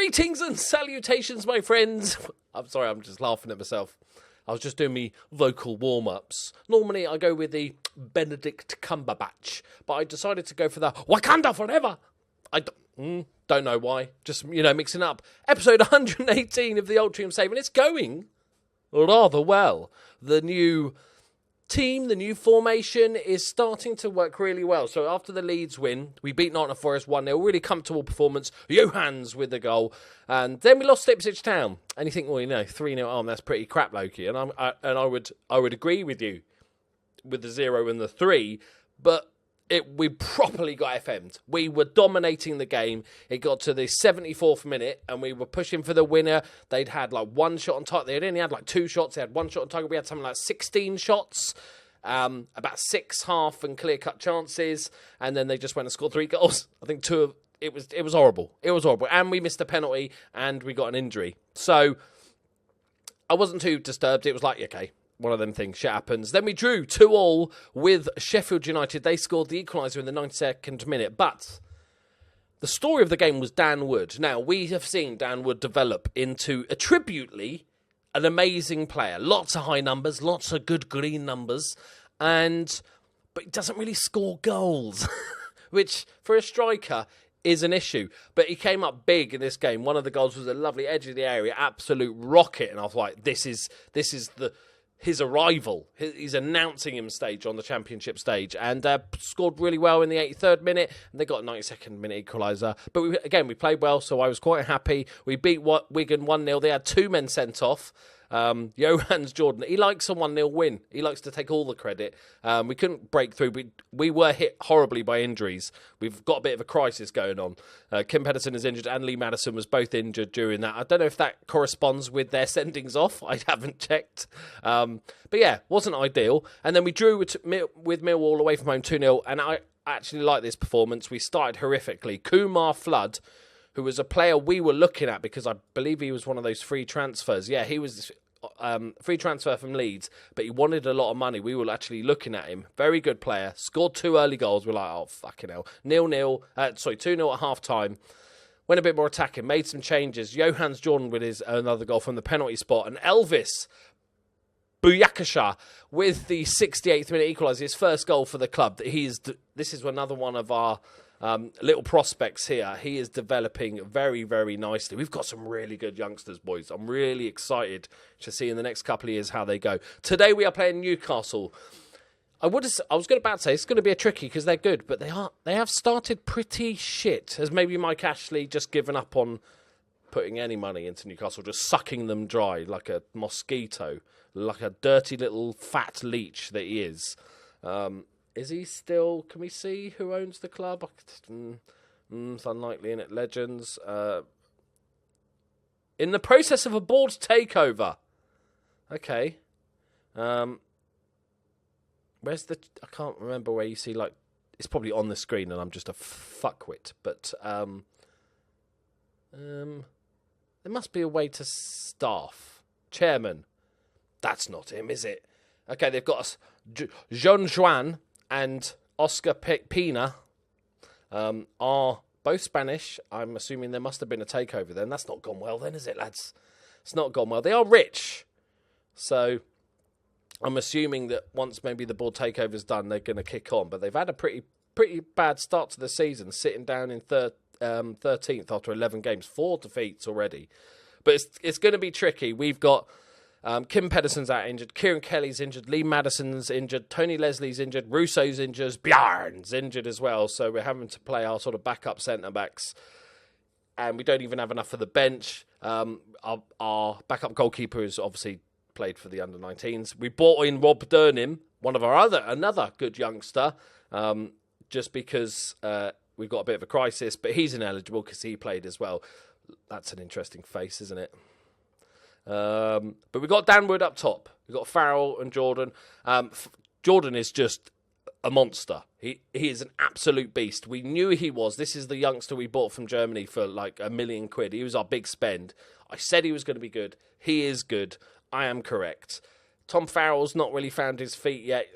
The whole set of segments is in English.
Greetings and salutations, my friends. I'm sorry, I'm just laughing at myself. I was just doing me vocal warm-ups. Normally, I go with the Benedict Cumberbatch, but I decided to go for the Wakanda Forever. I don't know why. Just, mixing up. Episode 118 of the Altrincham Save, and it's going rather well. The new team, the new formation is starting to work really well. So after the Leeds win, we beat Nottingham Forest 1-0. Really comfortable performance. Johans with the goal. And then we lost Ipswich Town. And you think, 3-0 that's pretty crap, Loki. And I would agree with you with the 0 and the 3. But we properly got FM'd. We were dominating the game. It got to the 74th minute and we were pushing for the winner. They'd had one shot on target. They'd only had 2 shots. They had 1 shot on target. We had something like 16 shots, about 6 half and clear-cut chances. And then they just went and scored 3 goals. I think 2 of it was horrible. It was horrible. And we missed a penalty and we got an injury. So I wasn't too disturbed. It was okay. One of them things, shit happens. Then we drew 2-2 with Sheffield United. They scored the equaliser in the 92nd minute. But the story of the game was Dan Wood. Now, we have seen Dan Wood develop into, attributely, an amazing player. Lots of high numbers, lots of good green numbers. But he doesn't really score goals, which, for a striker, is an issue. But he came up big in this game. One of the goals was a lovely edge of the area, absolute rocket. And I was like, this is his arrival, his announcing him stage on the championship stage, and scored really well in the 83rd minute, and they got a 92nd minute equaliser. But we played well, so I was quite happy. We beat Wigan 1-0. They had 2 men sent off. Johans Jordan, he likes a 1-0 win. He likes to take all the credit. We couldn't break through. We were hit horribly by injuries. We've got a bit of a crisis going on. Kim Pedersen is injured and Lee Madison was both injured during that. I don't know if that corresponds with their sendings off. I haven't checked. But yeah, wasn't ideal. And then we drew with Millwall away from home 2-0. And I actually like this performance. We started horrifically. Kumar Flood, who was a player we were looking at because I believe he was one of those free transfers. Yeah, he was free transfer from Leeds, but he wanted a lot of money. We were actually looking at him. Very good player. Scored 2 early goals. We're like, oh, fucking hell. 2-0 at half-time. Went a bit more attacking. Made some changes. Johans Jordan with his another goal from the penalty spot. And Elvis Buyakasha with the 68th minute equaliser. His first goal for the club. This is another one of our little prospects here. He is developing very, very nicely. We've got some really good youngsters, boys. I'm really excited to see in the next couple of years how they go. Today we are playing Newcastle. I was about to say it's going to be a tricky because they're good, but they have started pretty shit. Has maybe Mike Ashley just given up on putting any money into Newcastle, just sucking them dry like a mosquito, like a dirty little fat leech that he is. Is he still... Can we see who owns the club? It's unlikely, isn't it? Legends. In the process of a board takeover. Okay. Where's the... I can't remember where you see, It's probably on the screen and I'm just a fuckwit. But, there must be a way to staff. Chairman. That's not him, is it? Okay, they've got us... Jean Juan and Oscar Pina are both Spanish. I'm assuming there must have been a takeover then. That's not gone well then, is it, lads? It's not gone well. They are rich. So I'm assuming that once maybe the board takeover's done, they're going to kick on. But they've had a pretty bad start to the season, sitting down in 13th after 11 games. 4 defeats already. But it's going to be tricky. We've got... Kim Pedersen's out injured, Kieran Kelly's injured, Lee Madison's injured, Tony Leslie's injured, Russo's injured, Bjarne's injured as well. So we're having to play our sort of backup centre-backs. And we don't even have enough for the bench. Our backup goalkeeper has obviously played for the under-19s. We brought in Rob Durnim, another good youngster, just because we've got a bit of a crisis. But he's ineligible because he played as well. That's an interesting face, isn't it? But we've got Dan Wood up top. We've got Farrell and Jordan. Jordan is just a monster. He is an absolute beast. We knew he was. This is the youngster we bought from Germany for £1 million. He was our big spend. I said he was going to be good. He is good. I am correct. Tom Farrell's not really found his feet yet.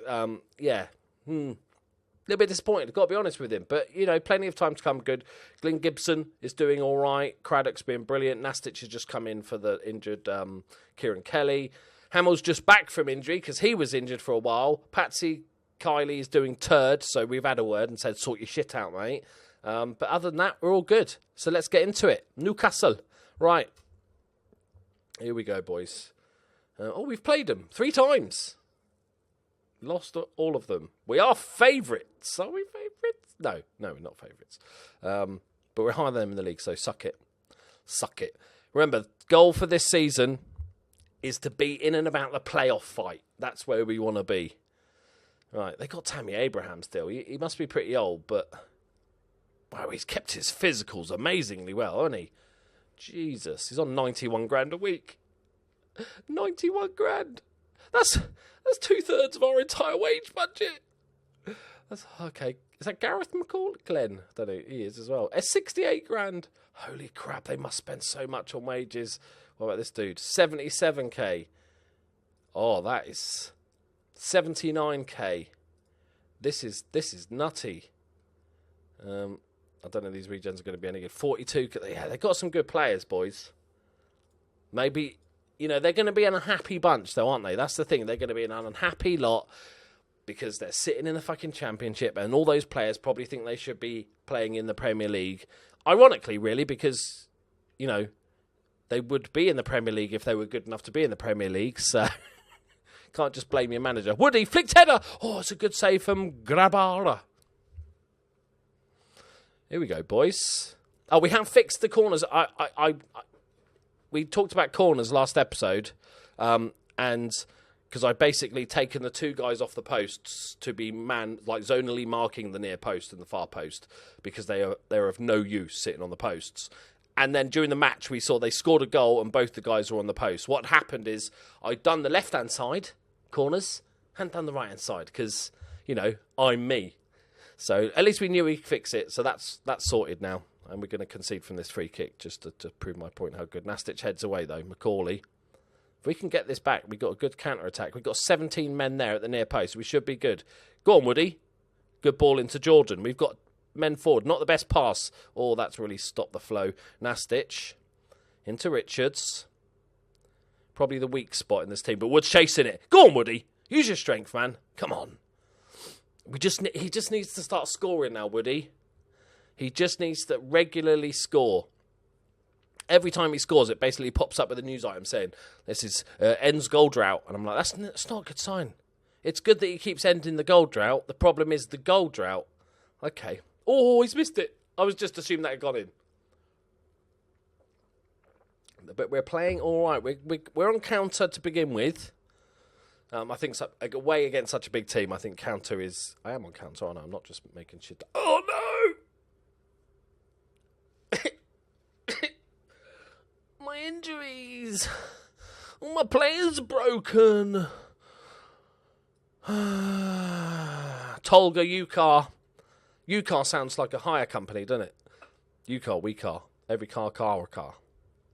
little bit disappointed, got to be honest with him. But, plenty of time to come good. Glyn Gibson is doing all right. Craddock's been brilliant. Nastic has just come in for the injured Kieran Kelly. Hamill's just back from injury because he was injured for a while. Patsy Kiley is doing turd, so we've had a word and said, sort your shit out, mate. But other than that, we're all good. So let's get into it. Newcastle. Right. Here we go, boys. We've played them 3 times. Lost all of them. We are favourites. Are we favourites? No, we're not favourites. But we're higher than them in the league, so suck it. Suck it. Remember, goal for this season is to be in and about the playoff fight. That's where we want to be. Right, they got Tammy Abraham still. He must be pretty old, but... Wow, he's kept his physicals amazingly well, hasn't he? Jesus, he's on 91 grand a week. 91 grand. That's 2/3 of our entire wage budget. That's okay. Is that Gareth McCall? Glenn? I don't know. He is as well. 68 grand. Holy crap, they must spend so much on wages. What about this dude? 77k. Oh, that is 79k. This is nutty. I don't know if these regions are going to be any good. 42. Yeah, they've got some good players, boys. Maybe, they're going to be an unhappy bunch, though, aren't they? That's the thing. They're going to be an unhappy lot because they're sitting in the fucking Championship and all those players probably think they should be playing in the Premier League. Ironically, really, because, they would be in the Premier League if they were good enough to be in the Premier League, so can't just blame your manager. Woody, flicked header! Oh, it's a good save from Grabara. Here we go, boys. Oh, we haven't fixed the corners. We talked about corners last episode, and because I've basically taken the 2 guys off the posts to be zonally marking the near post and the far post because they're of no use sitting on the posts. And then during the match, we saw they scored a goal and both the guys were on the post. What happened is I'd done the left-hand side corners, hadn't done the right-hand side because, I'm me. So at least we knew we could fix it. So that's sorted now. And we're going to concede from this free kick just to prove my point how good. Nastic heads away, though. Macaulay. If we can get this back, we've got a good counter-attack. We've got 17 men there at the near post. We should be good. Go on, Woody. Good ball into Jordan. We've got men forward. Not the best pass. Oh, that's really stopped the flow. Nastic. Into Richards. Probably the weak spot in this team, but Wood's chasing it. Go on, Woody. Use your strength, man. Come on. He just needs to start scoring now, Woody. He just needs to regularly score. Every time he scores, it basically pops up with a news item saying, this is ends goal drought. And I'm like, that's not a good sign. It's good that he keeps ending the goal drought. The problem is the goal drought. Okay. Oh, he's missed it. I was just assuming that had gone in. But we're playing all right. We're on counter to begin with. I think away against such a big team, I think counter is... I am on counter, aren't I? I'm not just making shit... Oh, no! My injuries! All my players broken! Tolga, UCAR. UCAR sounds like a hire company, doesn't it? UCAR, we car. Every car, a car.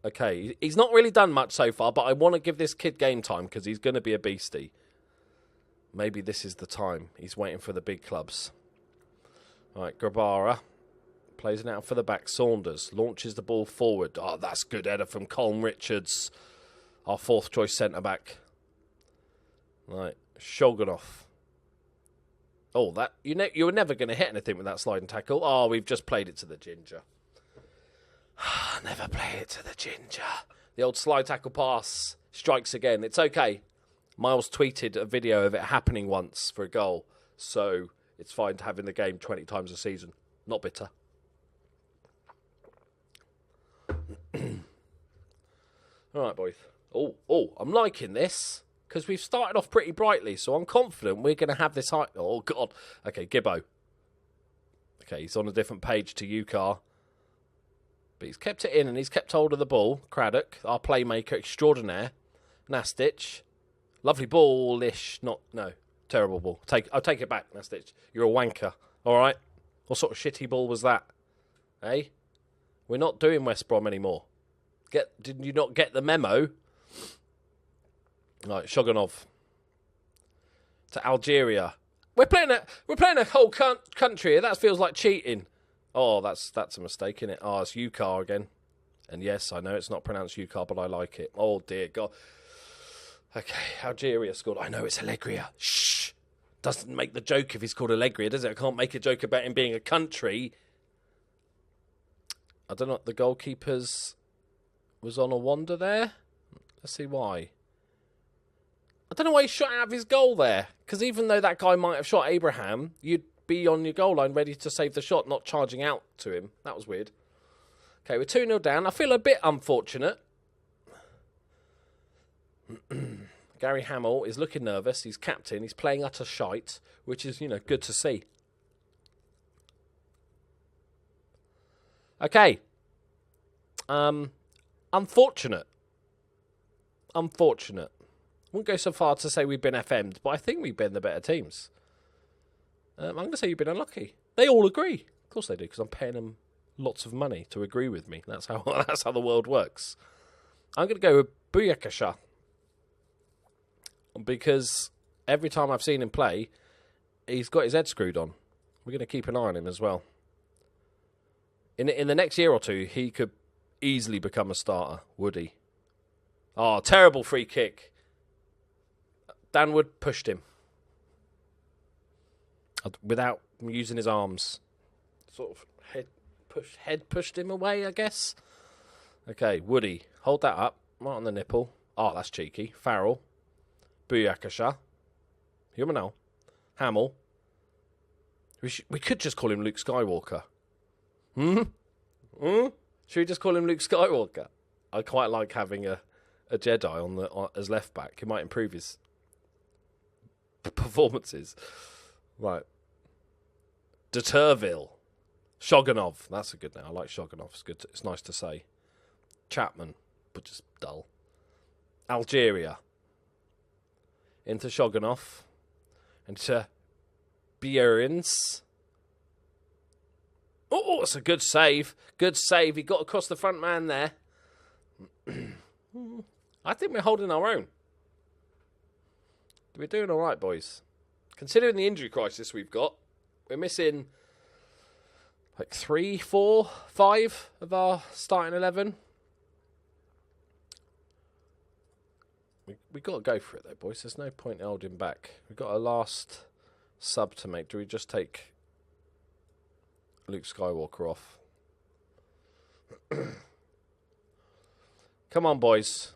Okay, he's not really done much so far, but I want to give this kid game time because he's going to be a beastie. Maybe this is the time. He's waiting for the big clubs. All right, Grabara plays it out for the back. Saunders launches the ball forward. Oh, that's good header from Colm Richards, our 4th choice centre-back. Right, Shogunov. Oh, that you were never going to hit anything with that sliding tackle. Oh, we've just played it to the ginger. Never play it to the ginger. The old slide tackle pass strikes again. It's okay. Miles tweeted a video of it happening once for a goal. So it's fine to have in the game 20 times a season. Not bitter. All right, boys. Oh, I'm liking this because we've started off pretty brightly. So I'm confident we're going to have this high. Oh, God. Okay, Gibbo. Okay, he's on a different page to UCAR. But he's kept it in and he's kept hold of the ball. Craddock, our playmaker extraordinaire. Nastic. Lovely ball-ish. No, terrible ball. I'll take it back, Nastic. You're a wanker. All right? What sort of shitty ball was that? Eh? We're not doing West Brom anymore. Did you not get the memo? Right, Shogunov. To Algeria. We're playing a whole country here. That feels like cheating. Oh, that's a mistake, isn't it? Oh, it's UCAR again. And yes, I know it's not pronounced UCAR, but I like it. Oh, dear God. Okay, Algeria scored. I know it's Allegria. Shh. Doesn't make the joke if he's called Allegria, does it? I can't make a joke about him being a country. I don't know. The goalkeeper's was on a wander there. Let's see why. I don't know why he shot out of his goal there. Because even though that guy might have shot Abraham, you'd be on your goal line ready to save the shot, not charging out to him. That was weird. Okay, we're 2-0 down. I feel a bit unfortunate. Gary Hamill is looking nervous. He's captain. He's playing utter shite, which is, good to see. Okay. Unfortunate. I wouldn't go so far to say we've been FM'd, but I think we've been the better teams. I'm going to say you've been unlucky. They all agree. Of course they do, because I'm paying them lots of money to agree with me. That's how the world works. I'm going to go with Buyakasha. Because every time I've seen him play, he's got his head screwed on. We're going to keep an eye on him as well. In the next year or two, he could easily become a starter, would he? Oh, terrible free kick. Dan Wood pushed him. Without using his arms. Sort of head pushed him away, I guess. Okay, Woody, hold that up. Right on the nipple. Oh, that's cheeky. Farrell. Buyakasha. Humanel. Hamill. We could just call him Luke Skywalker. Should we just call him Luke Skywalker? I quite like having a Jedi as left back. It might improve his performances. Right. Deterville. Shogunov. That's a good name. I like Shogunov. It's good. It's nice to say. Chapman, but just dull. Algeria. Into Shogunov. Into Bierins. Oh, it's a good save. Good save. He got across the front man there. I think we're holding our own. We're doing all right, boys. Considering the injury crisis we've got, we're missing like 3, 4, 5 of our starting 11. We've got to go for it, though, boys. There's no point in holding back. We've got a last sub to make. Do we just take Luke Skywalker off? Come on, boys.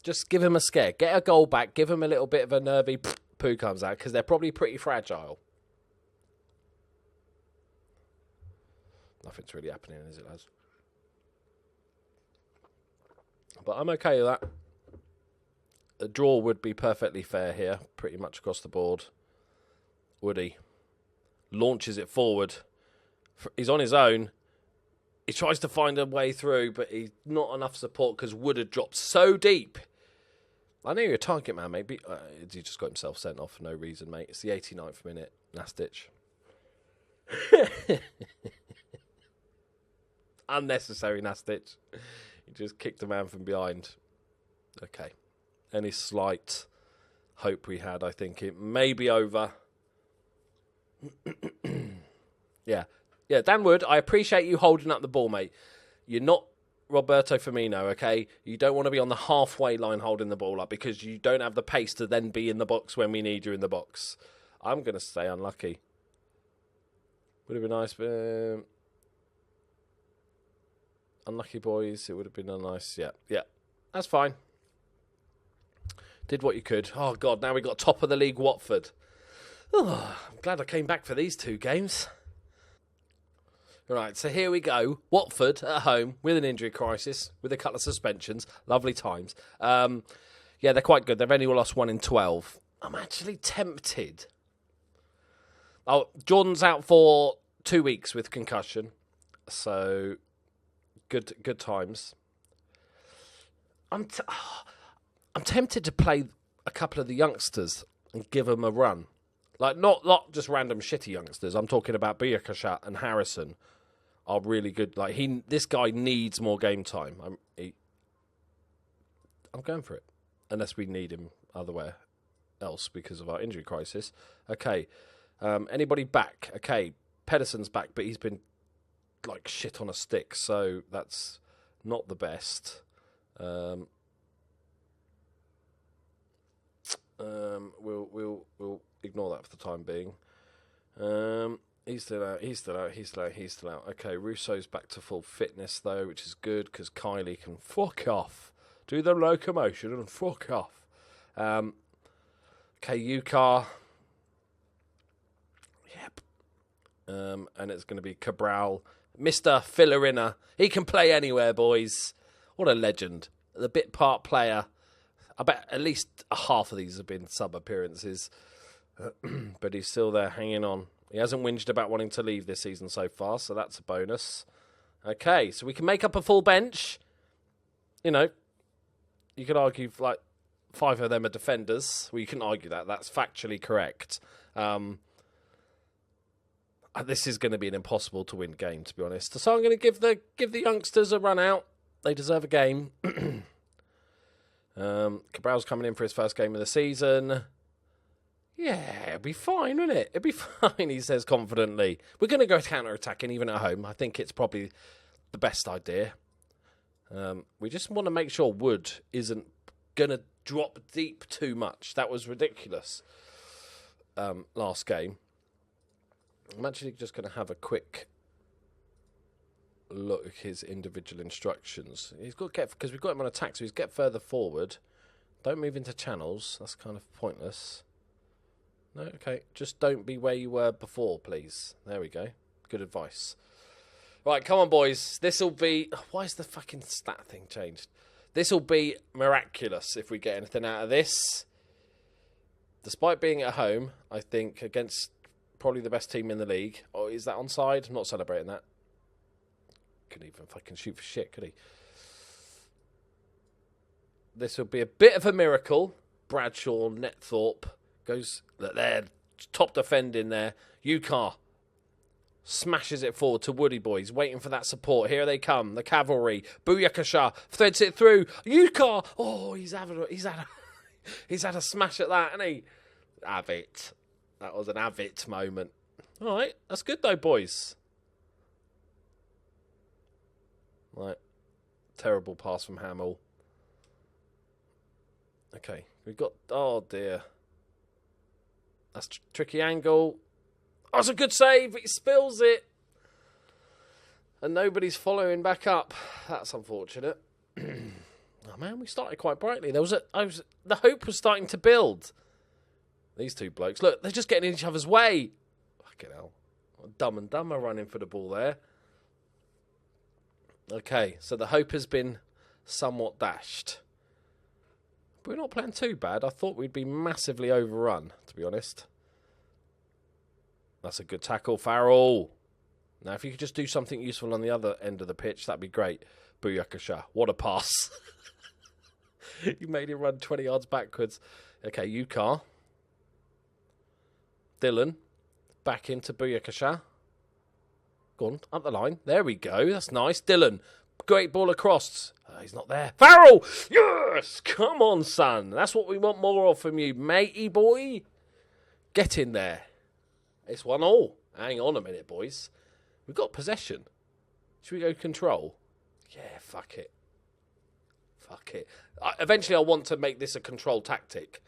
Just give him a scare. Get a goal back. Give him a little bit of a nervy poo comes out, because they're probably pretty fragile. Nothing's really happening, is it, lads? But I'm okay with that. A draw would be perfectly fair here, pretty much across the board. Woody launches it forward. He's on his own. He tries to find a way through, but he's not enough support because Wood had dropped so deep. I know you're a target man, mate, but he just got himself sent off for no reason, mate. It's the 89th minute. Nastic. Unnecessary Nastic. He just kicked a man from behind. Okay. Any slight hope we had, I think it may be over. Yeah. Yeah, Dan Wood, I appreciate you holding up the ball, mate. You're not Roberto Firmino, okay? You don't want to be on the halfway line holding the ball up because you don't have the pace to then be in the box when we need you in the box. I'm going to say unlucky. Would have been nice, but... unlucky, boys. It would have been a nice... Yeah. That's fine. Did what you could. Oh, God, now we got top of the league Watford. Oh, I'm glad I came back for these 2 games. Right, so here we go. Watford at home with an injury crisis, with a couple of suspensions. Lovely times. Yeah, they're quite good. They've only lost 1 in 12. I'm actually tempted. Oh, Jordan's out for 2 weeks with concussion. So, good times. I'm tempted to play a couple of the youngsters and give them a run. Like, not just random shitty youngsters. I'm talking about Buyakasha and Harrison are really good. Like, this guy needs more game time. I'm going for it. Unless we need him otherwhere. else because of our injury crisis. Okay, anybody back? Okay, Pedersen's back, but he's been like shit on a stick, so that's not the best. We'll ignore that for the time being. He's still out. Okay, Russo's back to full fitness though, which is good because Kylie can fuck off, do the locomotion and fuck off. Okay, Ukar. Yep. And it's going to be Cabral, Mr. Fillerina. He can play anywhere, boys. What a legend. The bit part player. I bet at least a half of these have been sub appearances, but he's still there, hanging on. He hasn't whinged about wanting to leave this season so far, so that's a bonus. Okay, so we can make up a full bench. You know, you could argue like 5 of them are defenders. Well, you can argue that. That's factually correct. This is going to be an impossible to win game, to be honest. So I'm going to give the youngsters a run out. They deserve a game. Cabral's coming in for his first game of the season. Yeah, it'll be fine, won't it? It'll be fine, he says confidently. We're going to go counter-attacking even at home. I think it's probably the best idea. We just want to make sure Wood isn't going to drop deep too much. That was ridiculous last game. I'm actually just going to have a quick look at his individual instructions. He's got to get, because we've got him on attack, so he's get further forward. Don't move into channels. That's kind of pointless. No, okay. Just don't be where you were before, please. There we go. Good advice. Right, come on, boys. This'll be... Why is the fucking stat thing changed? This'll be miraculous if we get anything out of this. Despite being at home, I think, against probably the best team in the league. Oh, is that onside? I'm not celebrating that. Couldn't even fucking shoot for shit, could he? This will be a bit of a miracle. Bradshaw, Netthorpe goes there, top defending there. Ukar smashes it forward to Woody boys, waiting for that support. Here they come, the cavalry. Buyakasha threads it through. Ukar, oh, he's had a smash at that, hasn't he? Have it. That was an have it moment. All right, that's good though, boys. Right, terrible pass from Hamill. Okay, we've got... Oh, dear. That's tricky angle. Oh, it's a good save. He spills it. And nobody's following back up. That's unfortunate. Oh, man, we started quite brightly. The hope was starting to build. These two blokes. Look, they're just getting in each other's way. Fucking hell. Dumb and Dumber running for the ball there. Okay, so the hope has been somewhat dashed. But we're not playing too bad. I thought we'd be massively overrun, to be honest. That's a good tackle, Farrell. Now, if you could just do something useful on the other end of the pitch, that'd be great. Buyakasha. What a pass. You made him run 20 yards backwards. Okay, Ukar. Dylan. Back into Buyakasha. Go on, up the line. There we go. That's nice. Dylan. Great ball across. He's not there. Farrell! Yes! Come on, son. That's what we want more of from you, matey boy. Get in there. It's 1-1. Hang on a minute, boys. We've got possession. Should we go control? Yeah, fuck it. Fuck it. Eventually, I want to make this a control tactic.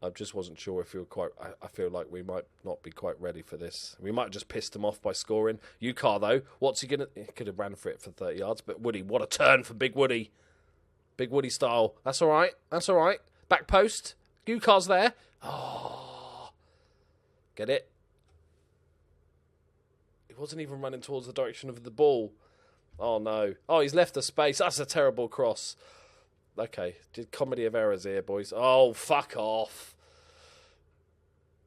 I just wasn't sure if you were quite... I feel like we might not be quite ready for this. We might have just pissed them off by scoring. Ukar, though, what's he going to... He could have ran for it for 30 yards, but Woody, what a turn for Big Woody. Big Woody style. That's all right. That's all right. Back post. Ukar's there. Oh. Get it? He wasn't even running towards the direction of the ball. Oh, no. Oh, he's left the space. That's a terrible cross. Okay, did comedy of errors here, boys. Oh, fuck off.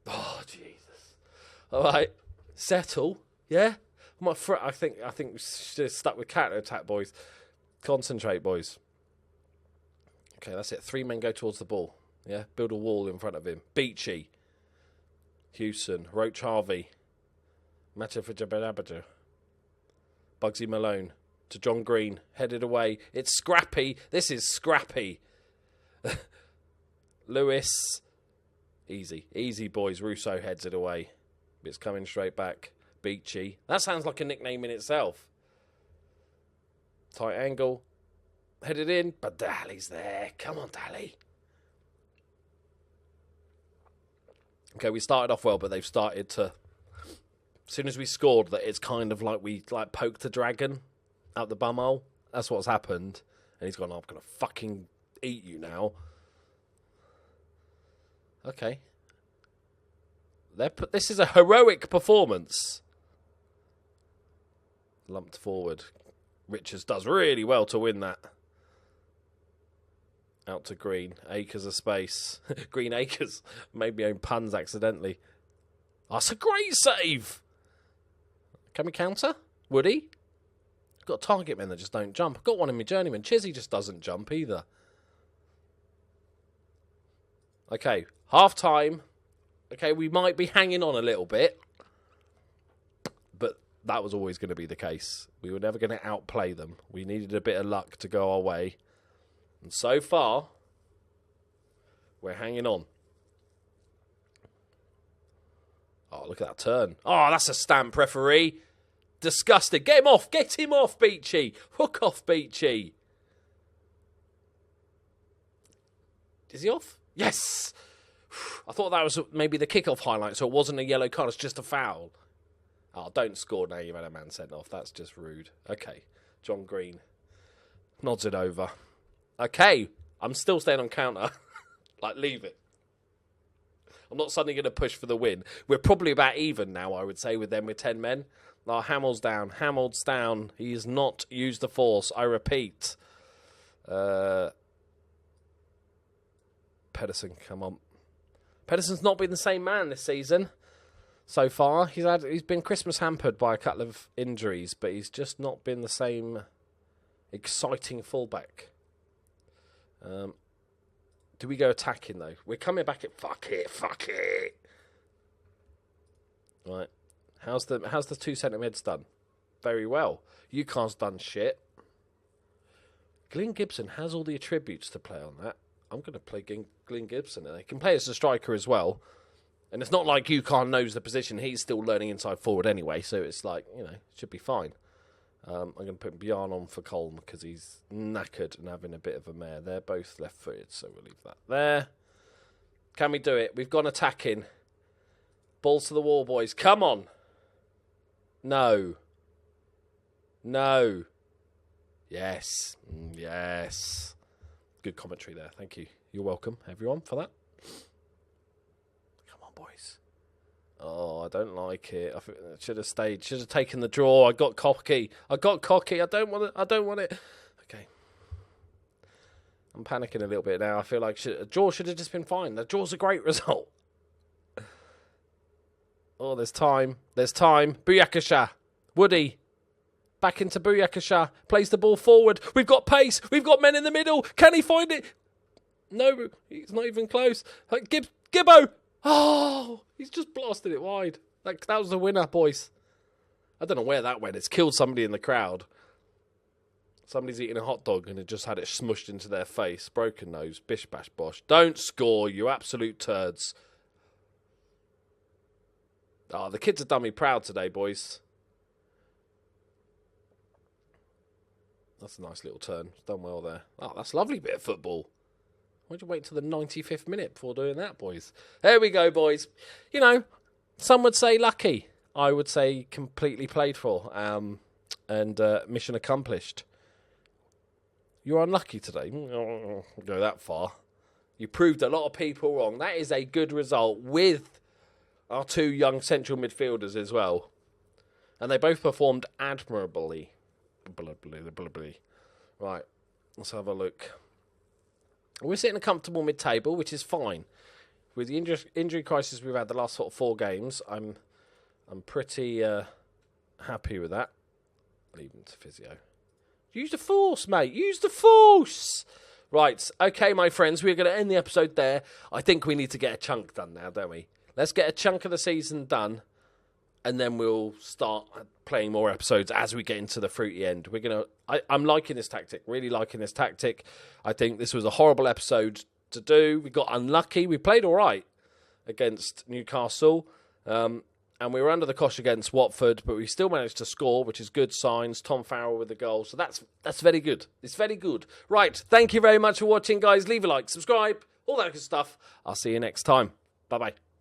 Oh, Jesus. All right, settle, yeah? I think we should have stuck with counter-attack, boys. Concentrate, boys. Okay, that's it. 3 men go towards the ball, yeah? Build a wall in front of him. Beachy. Hewson. Roach Harvey. Matcha for Jabberabadger. Bugsy Malone. To John Green, headed away. It's scrappy. This is scrappy. Lewis. Easy. Easy, boys. Russo heads it away. It's coming straight back. Beachy. That sounds like a nickname in itself. Tight angle. Headed in. But Daly's there. Come on, Dally. Okay, we started off well, but they've started to... As soon as we scored, that it's kind of like we poked a dragon out the bumhole. That's what's happened. And he's gone, I'm going to fucking eat you now. Okay. This is a heroic performance. Lumped forward. Richards does really well to win that. Out to Green. Acres of space. Green acres. Made me own puns accidentally. Oh, that's a great save. Can we counter? Would he? I've got target men that just don't jump. I've got one in my journeyman. Chizzy just doesn't jump either. Okay, half time. Okay, we might be hanging on a little bit. But that was always going to be the case. We were never going to outplay them. We needed a bit of luck to go our way. And so far, we're hanging on. Oh, look at that turn. Oh, that's a stamp, referee. Disgusting. Get him off. Get him off, Beachy. Hook off, Beachy. Is he off? Yes. I thought that was maybe the kickoff highlight, so it wasn't a yellow card. It's just a foul. Oh, don't score now. You've had a man sent off. That's just rude. Okay. John Green nods it over. Okay. I'm still staying on counter. Leave it. I'm not suddenly going to push for the win. We're probably about even now, I would say, with them with 10 men. Oh, Hamill's down. Hamill's down. He has not used the force. I repeat. Pedersen, come on. Pedersen's not been the same man this season so far. He's been Christmas hampered by a couple of injuries, but he's just not been the same exciting fullback. Do we go attacking, though? We're coming back at... Fuck it. Right. How's the 2 centre mids done? Very well. UConn's done shit. Glyn Gibson has all the attributes to play on that. I'm going to play Glyn Gibson. And they can play as a striker as well. And it's not like UConn knows the position. He's still learning inside forward anyway. So it's like, should be fine. I'm going to put Bjarne on for Colm because he's knackered and having a bit of a mare. They're both left-footed, so we'll leave that there. Can we do it? We've gone attacking. Balls to the wall, boys. Come on. No. Yes. Yes. Good commentary there. Thank you. You're welcome, everyone, for that. Come on, boys. Oh, I don't like it. I should have stayed. Should have taken the draw. I got cocky. I don't want it. Okay. I'm panicking a little bit now. I feel like a draw should have just been fine. The draw's a great result. Oh, there's time. Buyakasha. Woody. Back into Buyakasha. Plays the ball forward. We've got pace. We've got men in the middle. Can he find it? No, he's not even close. Gibbo. Oh, he's just blasted it wide. That was the winner, boys. I don't know where that went. It's killed somebody in the crowd. Somebody's eating a hot dog and it just had it smushed into their face. Broken nose. Bish, bash, bosh. Don't score, you absolute turds. Oh, the kids have done me proud today, boys. That's a nice little turn. It's done well there. Oh, that's a lovely bit of football. Why'd you wait till the 95th minute before doing that, boys? There we go, boys. Some would say lucky. I would say completely played for. And mission accomplished. You're unlucky today. Go that far. You proved a lot of people wrong. That is a good result with our 2 young central midfielders as well. And they both performed admirably. Right, let's have a look. We're sitting a comfortable mid-table, which is fine. With the injury crisis we've had the last 4 games, I'm pretty happy with that. Leave him to physio. Use the force, mate. Use the force. Right, okay, my friends, we're going to end the episode there. I think we need to get a chunk done now, don't we? Let's get a chunk of the season done, and then we'll start playing more episodes as we get into the fruity end. I'm liking this tactic, really liking this tactic. I think this was a horrible episode to do. We got unlucky. We played all right. against Newcastle. And we were under the cosh against Watford, but we still managed to score, which is good signs. Tom Farrell with the goal. So that's very good. It's very good. Right. Thank you very much for watching, guys. Leave a like, subscribe, all that good stuff. I'll see you next time. Bye-bye.